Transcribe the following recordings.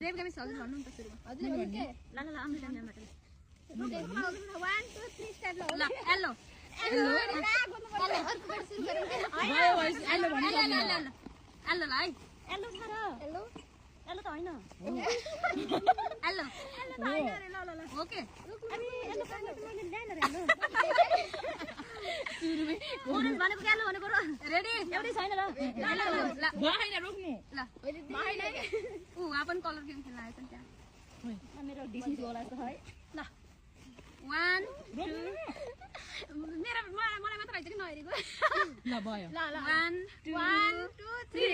rape कमी solve गर्नु त सुरु हजुर के ल ल आउनु जानु मात्र 1 2 3 स्टार्ट ल हेलो हेलो अर्को बाट सुरु गरौँ के भयो हेलो भन्नु हेलो हेलो ल है हेलो छ र हेलो हेलो त हैन हेलो हेलो त हैन रे ल ल ल ओके अनि हेलो पनि मैले ल्याएन रे हेलो सुरुमै ओरेन्ज भनेको हेलो भनेको र रेडी एउटै छैन र ल भएन रोक्नु ल भएन उ आपन कलर गेम खेल्न आएछ नि त्यहाँ मेरो डिस्मिस होला जस्तो है ल 1 2 मेरो मलाई मात्र आइछ कि नहेरेको ल भयो ल ल 1 2 3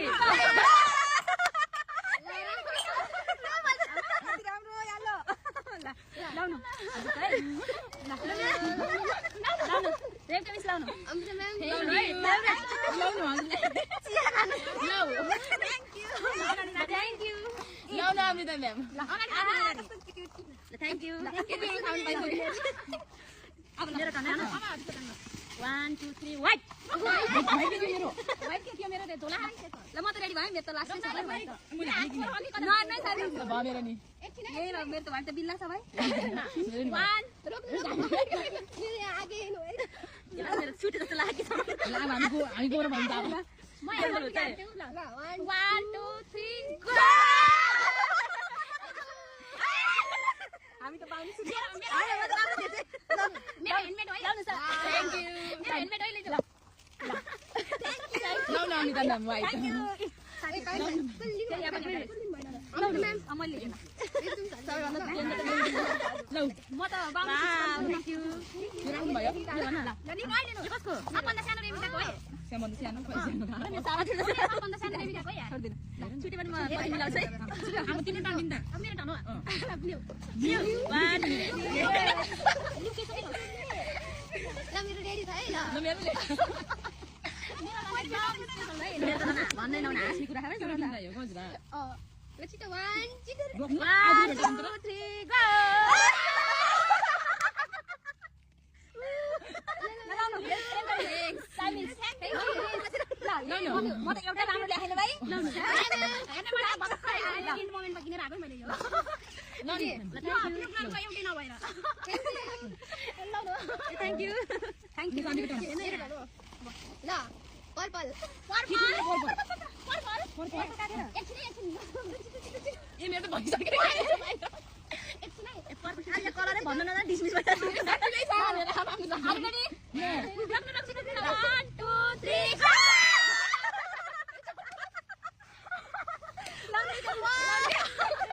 राम्रो यालो ल लाउनु लाउनु रेप कमिस लाउनु अमृता म्याम लाउनु थ्यांक यू लाउनु अमृता म्याम थ्यांक यू अब मेरो टर्न है 1 2 3 व्हाइट व्हाइट के थियो मेरो त्यो ला ल म त रेडी भएँ मेरो त लास्ट छ भाइ नै साथी भयो मेरो नि यही र मेरो त भाइ त बिल्ला छ भाइ 1 रोक्नु आगे हेर्नु है मेरो छुटे जस्तो लाग्यो ल हामी गएर भन्छ अब म हेर्नु ल 1 2 3 गो हामी त पाउनु सुरु मेरो हेलमेट है लाउनु सर थ्यांक यू मेरो हेलमेट है ले ल लाउनु अमृता म्याम वाइट लौ म त बाउनु थ्यांक यू राम्रो भयो कसको आपन त सानो रेमिटाको है सानो सानो पैसा मेरो सारा ठुलो आपन त सानो रेमिटाको है छोड्दिनु छुटे पनि म पैसा मिलाउँछु है अब तिम्रो टर्न दिन्छ अब मेरो टर्न हो ब्लू 1 ल मेरो रेडी छ है ल ल मेरो मेरो त भन्दै नहुने हाँस्ने कुरा है हो गजरा ल छिटो 1 छिटो 1 2 3 गो म त एउटा राम्रो ल्याएन भाइ मोमेन्टमा किनेर आएको मैले यो एउटै नभएर थ्यांक यू ल पर्पल ए मेरो त भइसक्यो कलरै भन्नु न डिसमिस भइसक्यो 1 2 3